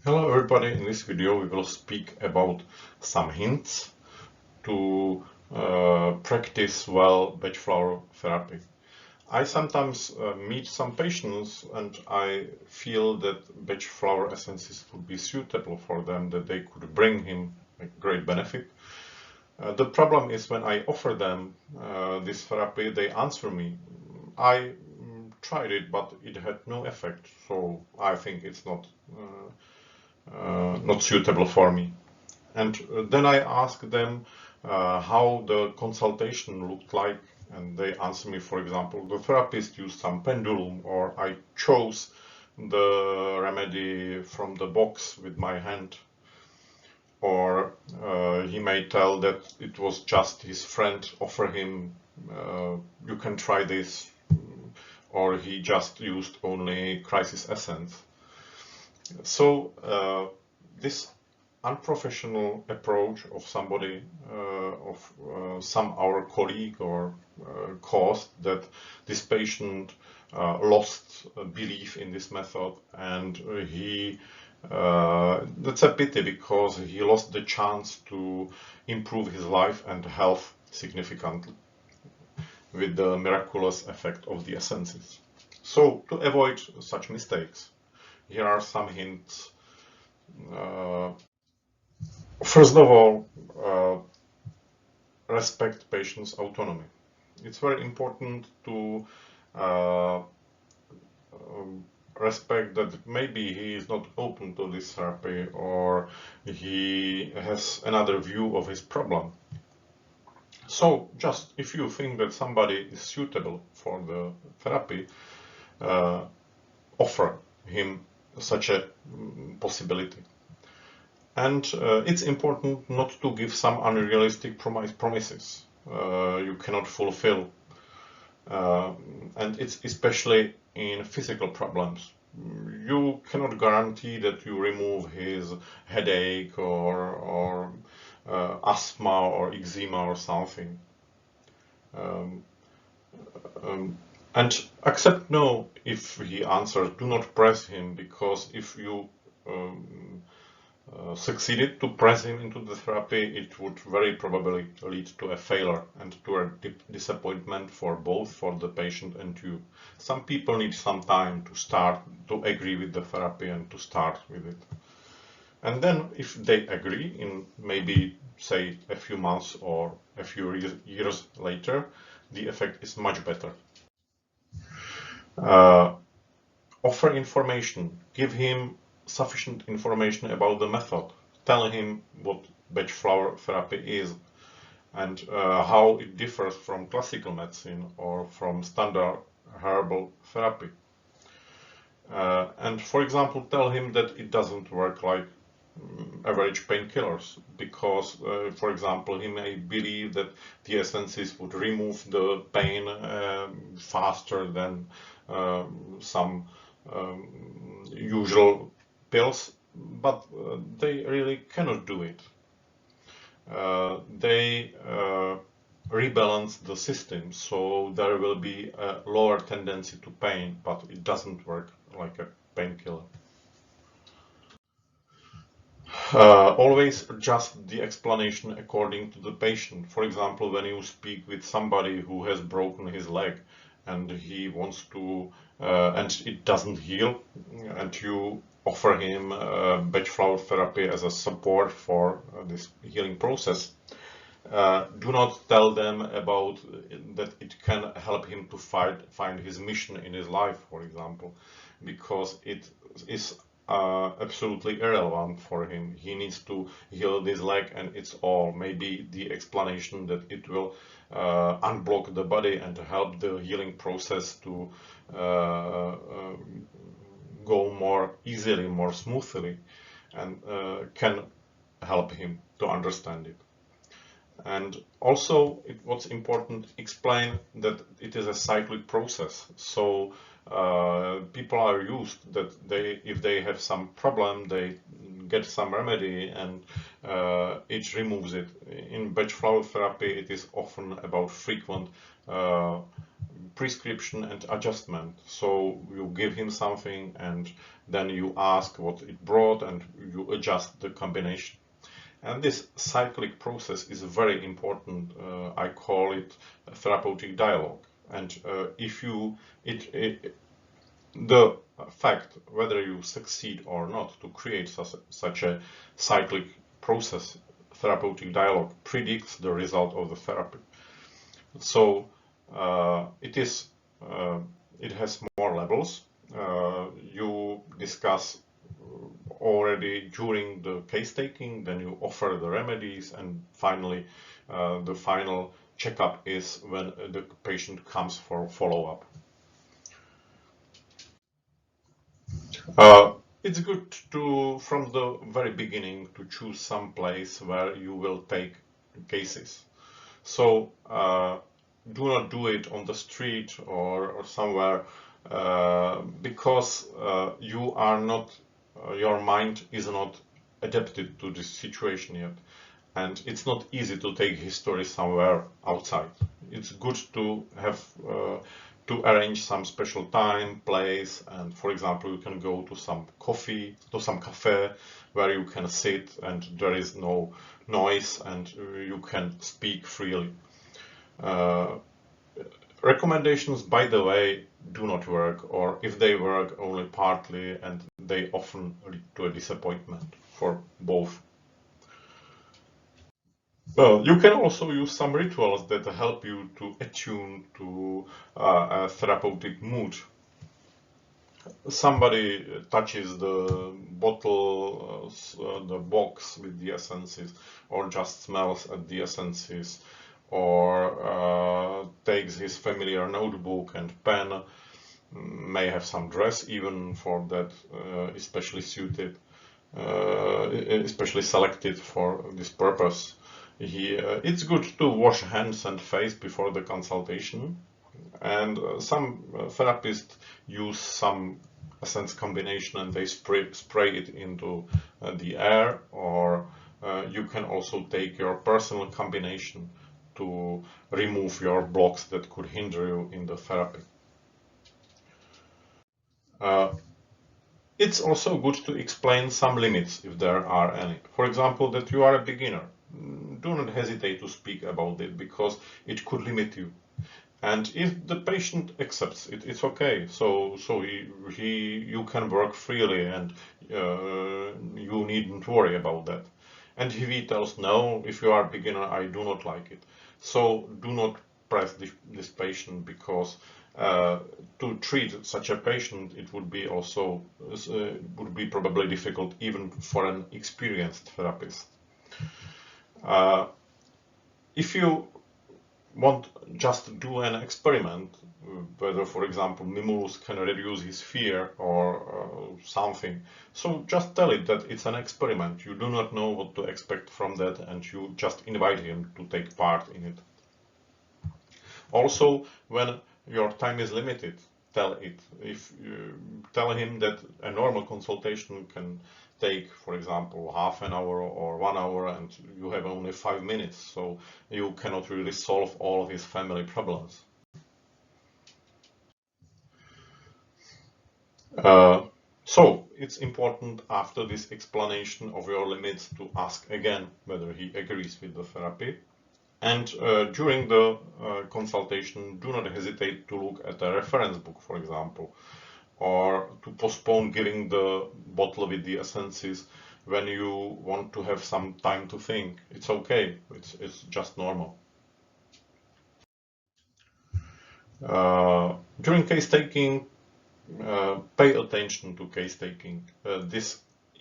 Hello everybody, in this video we will speak about some hints to practice well Bach flower therapy. I sometimes meet some patients and I feel that Bach flower essences would be suitable for them, that they could bring him a great benefit. The problem is when I offer them this therapy, they answer me, I tried it but it had no effect, so I think it's not suitable for me. And then I ask them how the consultation looked like, and they answer me, for example, the therapist used some pendulum, or I chose the remedy from the box with my hand, or he may tell that it was just his friend offer him, you can try this, or he just used only crisis essence. So this unprofessional approach of somebody, some our colleague, or caused that this patient lost belief in this method, and that's a pity because he lost the chance to improve his life and health significantly with the miraculous effect of the essences. So to avoid such mistakes, here are some hints. First of all, respect patient's autonomy. It's very important to respect that maybe he is not open to this therapy, or he has another view of his problem. So just if you think that somebody is suitable for the therapy, offer him such a possibility. And it's important not to give some unrealistic promises you cannot fulfill. And it's especially in physical problems. You cannot guarantee that you remove his headache or asthma or eczema or something. And accept no if he answers. Do not press him, because if you succeeded to press him into the therapy, it would very probably lead to a failure and to a disappointment for the patient and you. Some people need some time to agree with the therapy and to start with it. And then if they agree, in maybe say a few months or a few years later, the effect is much better. Offer information, give him sufficient information about the method. Tell him what Bach flower therapy is and how it differs from classical medicine or from standard herbal therapy. And for example, tell him that it doesn't work like average painkillers, because for example, he may believe that the essences would remove the pain faster than some usual pills, but they really cannot do it. They rebalance the system, so there will be a lower tendency to pain, but it doesn't work like a painkiller. Always adjust the explanation according to the patient. For example, when you speak with somebody who has broken his leg and he wants to, and it doesn't heal, and you offer him Bach flower therapy as a support for this healing process, do not tell them about that it can help him to find his mission in his life, for example, because it is absolutely irrelevant for him. He needs to heal this leg and it's all. Maybe the explanation that it will unblock the body and help the healing process to go more easily, more smoothly, and can help him to understand it. And also, what's important, explain that it is a cyclic process. So people are used that if they have some problem, they get some remedy and it removes it. In Bach flower therapy, it is often about frequent prescription and adjustment. So you give him something and then you ask what it brought and you adjust the combination. And this cyclic process is very important. I call it a therapeutic dialogue. And the fact whether you succeed or not to create such a cyclic process, therapeutic dialogue, predicts the result of the therapy. So it has more levels. You discuss already during the case taking, then you offer the remedies, and finally the final checkup is when the patient comes for follow-up. It's good to, from the very beginning, to choose some place where you will take cases. So do not do it on the street or somewhere because you are not, your mind is not adapted to this situation yet. And it's not easy to take history somewhere outside. It's good to have to arrange some special time, place, and for example, you can go to some cafe where you can sit and there is no noise and you can speak freely. Recommendations, by the way, do not work, or if they work, only partly, and they often lead to a disappointment for both. Well, you can also use some rituals that help you to attune to a therapeutic mood. Somebody touches the bottle, the box with the essences, or just smells at the essences, or takes his familiar notebook and pen, may have some dress even for that, especially suited, especially selected for this purpose. It's good to wash hands and face before the consultation, and some therapists use some essence combination and they spray it into the air, or you can also take your personal combination to remove your blocks that could hinder you in the therapy. It's also good to explain some limits if there are any. For example, that you are a beginner. Do not hesitate to speak about it because it could limit you. And if the patient accepts it, it's okay. So you can work freely and you needn't worry about that. And if he tells no, if you are a beginner, I do not like it. So do not press this patient because to treat such a patient, it would be also would be probably difficult even for an experienced therapist. If you want just to do an experiment, whether, for example, Mimulus can reduce his fear or something, so just tell it that it's an experiment. You do not know what to expect from that, and you just invite him to take part in it. Also, when your time is limited, tell it. If you tell him that a normal consultation can take, for example, half an hour or 1 hour, and you have only 5 minutes, so you cannot really solve all of his family problems. So it's important after this explanation of your limits to ask again whether he agrees with the therapy. And during the consultation, do not hesitate to look at a reference book, for example, or to postpone giving the bottle with the essences when you want to have some time to think. It's okay. It's just normal. During case taking, pay attention to case taking.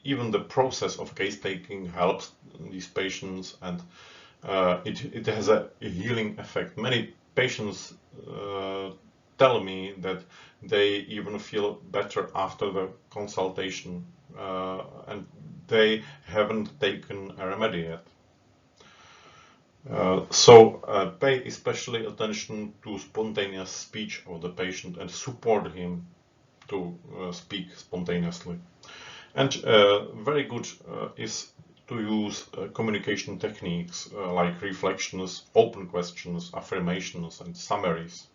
Even the process of case taking helps these patients, and it has a healing effect. Many patients tell me that they even feel better after the consultation, and they haven't taken a remedy yet. So pay especially attention to spontaneous speech of the patient and support him to speak spontaneously. And very good is to use communication techniques like reflections, open questions, affirmations, and summaries.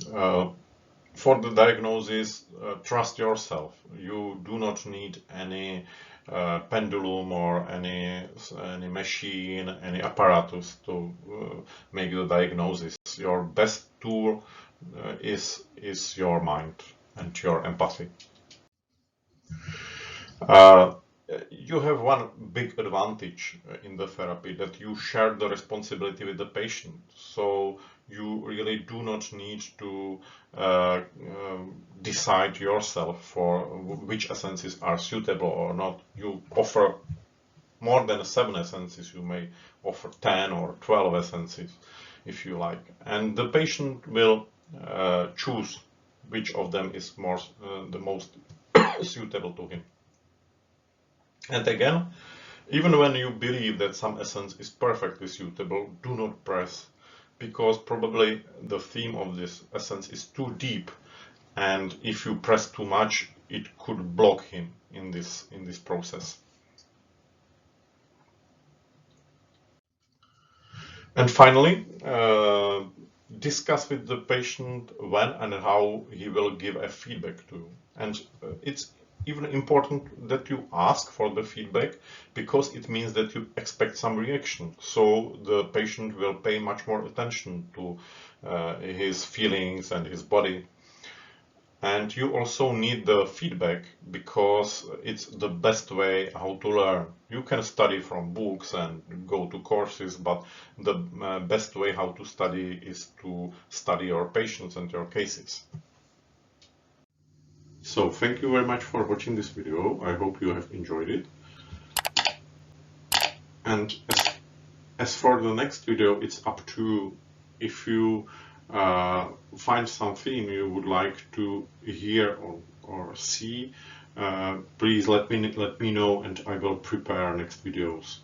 For the diagnosis, trust yourself. You do not need any pendulum or any machine, any apparatus to make the diagnosis. Your best tool is your mind and your empathy. You have one big advantage in the therapy, that you share the responsibility with the patient. So you really do not need to decide yourself for which essences are suitable or not. You offer more than 7 essences. You may offer 10 or 12 essences if you like. And the patient will choose which of them is the most suitable to him. And again, even when you believe that some essence is perfectly suitable, do not press, because probably the theme of this essence is too deep, and if you press too much, it could block him in this process. And finally, discuss with the patient when and how he will give a feedback to you. And it's even important that you ask for the feedback, because it means that you expect some reaction. So the patient will pay much more attention to his feelings and his body. And you also need the feedback, because it's the best way how to learn. You can study from books and go to courses, but the best way how to study is to study your patients and your cases. So thank you very much for watching this video. I hope you have enjoyed it. And as for the next video, it's up to you. If you find something you would like to hear or see, please let me know, and I will prepare next videos.